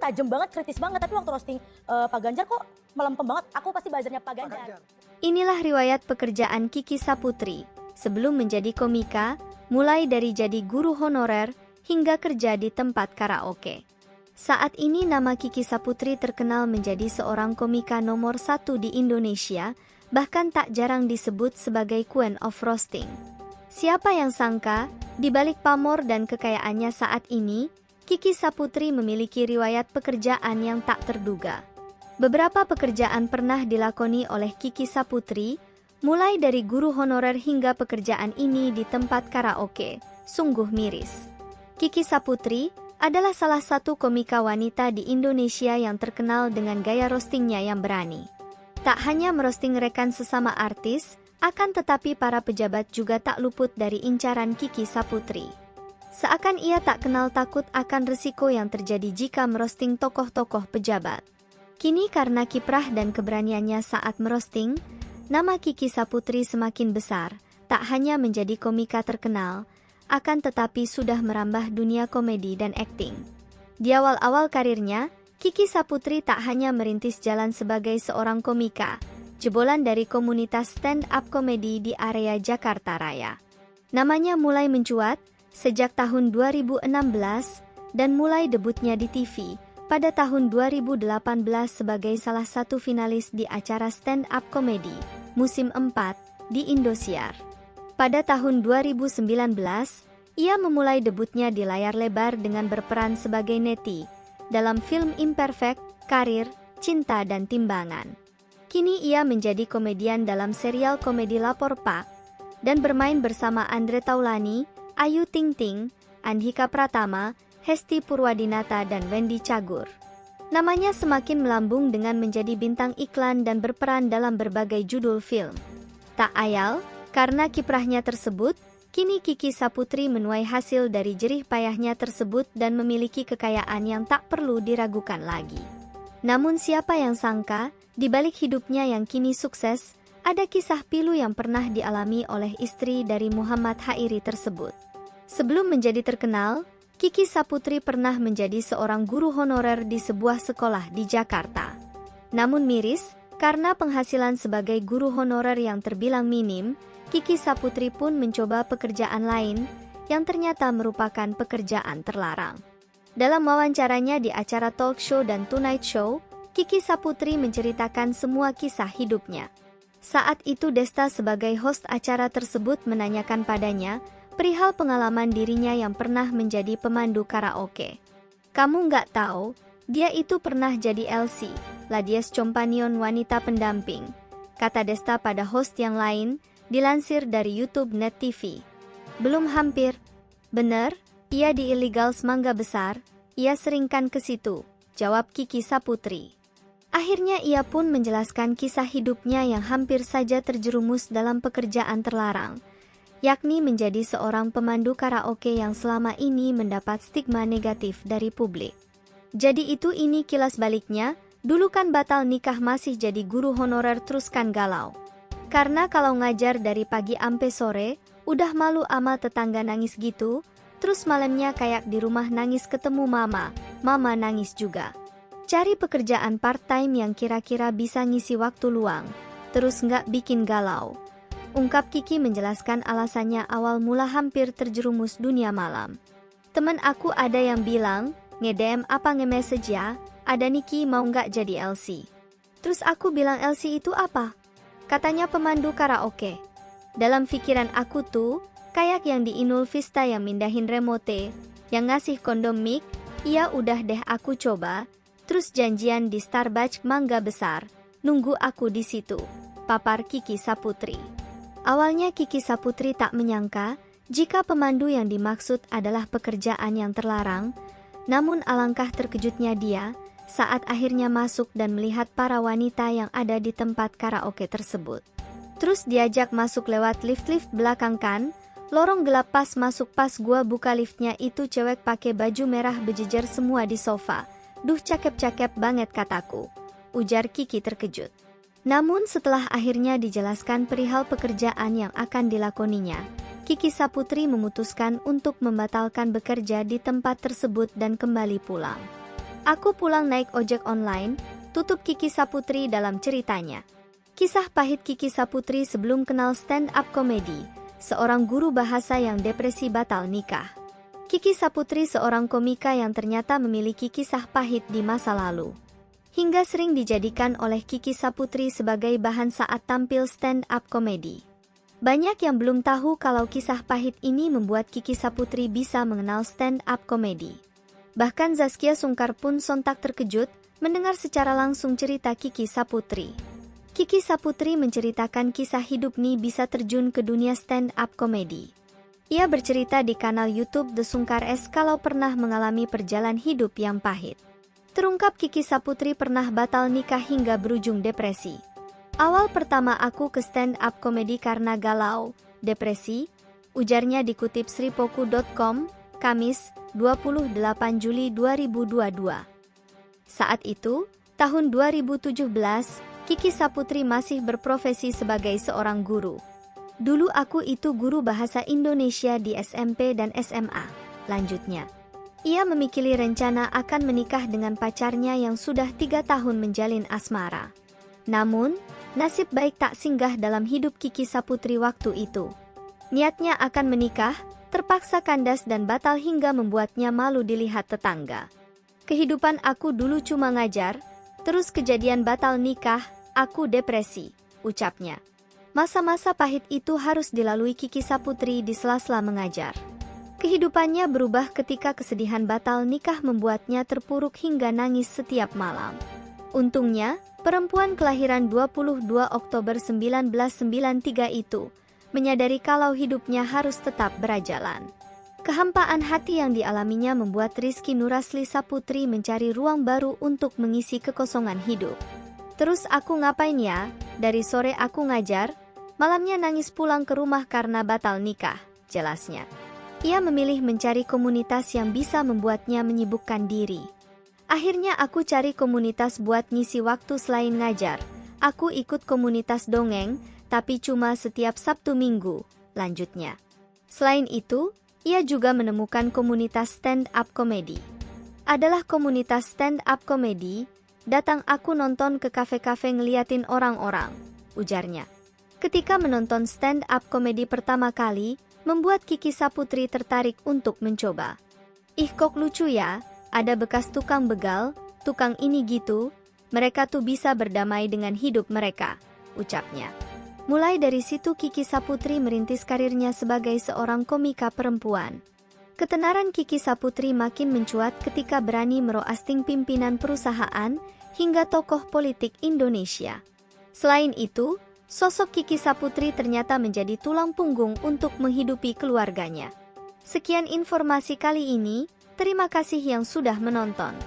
tajam banget, kritis banget. Tapi waktu roasting Pak Ganjar kok melempem banget. Aku pasti buzzernya Pak Ganjar. Inilah riwayat pekerjaan Kiki Saputri sebelum menjadi komika, mulai dari jadi guru honorer hingga kerja di tempat karaoke. Saat ini nama Kiki Saputri terkenal menjadi seorang komika nomor 1 di Indonesia, bahkan tak jarang disebut sebagai Queen of Roasting. Siapa yang sangka, di balik pamor dan kekayaannya saat ini, Kiki Saputri memiliki riwayat pekerjaan yang tak terduga. Beberapa pekerjaan pernah dilakoni oleh Kiki Saputri, mulai dari guru honorer hingga pekerjaan ini di tempat karaoke, sungguh miris. Kiki Saputri adalah salah satu komika wanita di Indonesia yang terkenal dengan gaya roastingnya yang berani. Tak hanya merosting rekan sesama artis, akan tetapi para pejabat juga tak luput dari incaran Kiki Saputri. Seakan ia tak kenal takut akan risiko yang terjadi jika merosting tokoh-tokoh pejabat. Kini karena kiprah dan keberaniannya saat merosting, nama Kiki Saputri semakin besar, tak hanya menjadi komika terkenal, akan tetapi sudah merambah dunia komedi dan akting. Di awal-awal karirnya, Kiki Saputri tak hanya merintis jalan sebagai seorang komika, jebolan dari komunitas stand-up komedi di area Jakarta Raya. Namanya mulai mencuat sejak tahun 2016 dan mulai debutnya di TV pada tahun 2018 sebagai salah satu finalis di acara stand-up komedi musim 4 di Indosiar. Pada tahun 2019, ia memulai debutnya di layar lebar dengan berperan sebagai Neti dalam film Imperfect, Karir, Cinta dan Timbangan. Kini ia menjadi komedian dalam serial komedi Lapor Pak dan bermain bersama Andre Taulani, Ayu Ting Ting, Andhika Pratama, Hesti Purwadinata dan Wendy Cagur. Namanya semakin melambung dengan menjadi bintang iklan dan berperan dalam berbagai judul film. Tak ayal, karena kiprahnya tersebut, kini Kiki Saputri menuai hasil dari jerih payahnya tersebut dan memiliki kekayaan yang tak perlu diragukan lagi. Namun siapa yang sangka, di balik hidupnya yang kini sukses, ada kisah pilu yang pernah dialami oleh istri dari Muhammad Hairi tersebut. Sebelum menjadi terkenal, Kiki Saputri pernah menjadi seorang guru honorer di sebuah sekolah di Jakarta. Namun miris, karena penghasilan sebagai guru honorer yang terbilang minim, Kiki Saputri pun mencoba pekerjaan lain, yang ternyata merupakan pekerjaan terlarang. Dalam wawancaranya di acara talk show dan Tonight Show, Kiki Saputri menceritakan semua kisah hidupnya. Saat itu Desta sebagai host acara tersebut menanyakan padanya, perihal pengalaman dirinya yang pernah menjadi pemandu karaoke. Kamu nggak tahu, dia itu pernah jadi LC, Ladies Companion wanita pendamping, kata Desta pada host yang lain, dilansir dari YouTube Net TV. Belum hampir. Bener, ia di Illegal Semangga Besar, ia seringkan ke situ, jawab Kiki Saputri. Akhirnya ia pun menjelaskan kisah hidupnya yang hampir saja terjerumus dalam pekerjaan terlarang, yakni menjadi seorang pemandu karaoke yang selama ini mendapat stigma negatif dari publik. Jadi ini kilas baliknya, dulu kan batal nikah masih jadi guru honorer teruskan galau. Karena kalau ngajar dari pagi ampe sore, udah malu ama tetangga nangis gitu, terus malamnya kayak di rumah nangis ketemu mama nangis juga. Cari pekerjaan part-time yang kira-kira bisa ngisi waktu luang, terus nggak bikin galau. Ungkap Kiki menjelaskan alasannya awal mula hampir terjerumus dunia malam. Temen aku ada yang bilang, nge-DM apa nge-message ya, ada Niki mau nggak jadi LC. Terus aku bilang LC itu apa? Katanya pemandu karaoke. Dalam pikiran aku tuh, kayak yang di Inul Vista yang mindahin remote, yang ngasih kondom mic, iya udah deh aku coba, terus janjian di Starbucks Mangga Besar, nunggu aku di situ, papar Kiki Saputri. Awalnya Kiki Saputri tak menyangka, jika pemandu yang dimaksud adalah pekerjaan yang terlarang, namun alangkah terkejutnya dia, saat akhirnya masuk dan melihat para wanita yang ada di tempat karaoke tersebut. Terus diajak masuk lewat lift-lift belakang kan, lorong gelap pas masuk pas gua buka liftnya itu cewek pakai baju merah bejejer semua di sofa. Duh cakep-cakep banget kataku, ujar Kiki terkejut. Namun setelah akhirnya dijelaskan perihal pekerjaan yang akan dilakoninya, Kiki Saputri memutuskan untuk membatalkan bekerja di tempat tersebut dan kembali pulang. Aku pulang naik ojek online, tutup Kiki Saputri dalam ceritanya. Kisah pahit Kiki Saputri sebelum kenal stand-up komedi, seorang guru bahasa yang depresi batal nikah. Kiki Saputri seorang komika yang ternyata memiliki kisah pahit di masa lalu. Hingga sering dijadikan oleh Kiki Saputri sebagai bahan saat tampil stand-up komedi. Banyak yang belum tahu kalau kisah pahit ini membuat Kiki Saputri bisa mengenal stand-up komedi. Bahkan Zaskia Sungkar pun sontak terkejut mendengar secara langsung cerita Kiki Saputri. Kiki Saputri menceritakan kisah hidup Ni bisa terjun ke dunia stand-up komedi. Ia bercerita di kanal YouTube The Sungkar S kalau pernah mengalami perjalanan hidup yang pahit. Terungkap Kiki Saputri pernah batal nikah hingga berujung depresi. Awal pertama aku ke stand-up komedi karena galau, depresi, ujarnya dikutip sripoku.com, Kamis, 28 Juli 2022. Saat itu, tahun 2017, Kiki Saputri masih berprofesi sebagai seorang guru. Dulu aku itu guru bahasa Indonesia di SMP dan SMA, lanjutnya. Ia memiliki rencana akan menikah dengan pacarnya yang sudah 3 tahun menjalin asmara. Namun, nasib baik tak singgah dalam hidup Kiki Saputri waktu itu. Niatnya akan menikah, terpaksa kandas dan batal hingga membuatnya malu dilihat tetangga. Kehidupan aku dulu cuma ngajar, terus kejadian batal nikah, aku depresi, ucapnya. Masa-masa pahit itu harus dilalui Kiki Saputri di sela-sela mengajar. Kehidupannya berubah ketika kesedihan batal nikah membuatnya terpuruk hingga nangis setiap malam. Untungnya, perempuan kelahiran 22 Oktober 1993 itu menyadari kalau hidupnya harus tetap berjalan. Kehampaan hati yang dialaminya membuat Rizky Nurasli Saputri mencari ruang baru untuk mengisi kekosongan hidup. Terus aku ngapain ya? Dari sore aku ngajar, malamnya nangis pulang ke rumah karena batal nikah, jelasnya. Ia memilih mencari komunitas yang bisa membuatnya menyibukkan diri. Akhirnya aku cari komunitas buat ngisi waktu selain ngajar. Aku ikut komunitas dongeng, tapi cuma setiap Sabtu Minggu, lanjutnya. Selain itu, ia juga menemukan komunitas stand-up komedi. Adalah komunitas stand-up komedi, datang aku nonton ke kafe-kafe ngeliatin orang-orang, ujarnya. Ketika menonton stand-up komedi pertama kali, membuat Kiki Saputri tertarik untuk mencoba. Ih kok lucu ya, ada bekas tukang begal, tukang ini gitu, mereka tuh bisa berdamai dengan hidup mereka, ucapnya. Mulai dari situ Kiki Saputri merintis karirnya sebagai seorang komika perempuan. Ketenaran Kiki Saputri makin mencuat ketika berani meroasting pimpinan perusahaan hingga tokoh politik Indonesia. Selain itu, sosok Kiki Saputri ternyata menjadi tulang punggung untuk menghidupi keluarganya. Sekian informasi kali ini, terima kasih yang sudah menonton.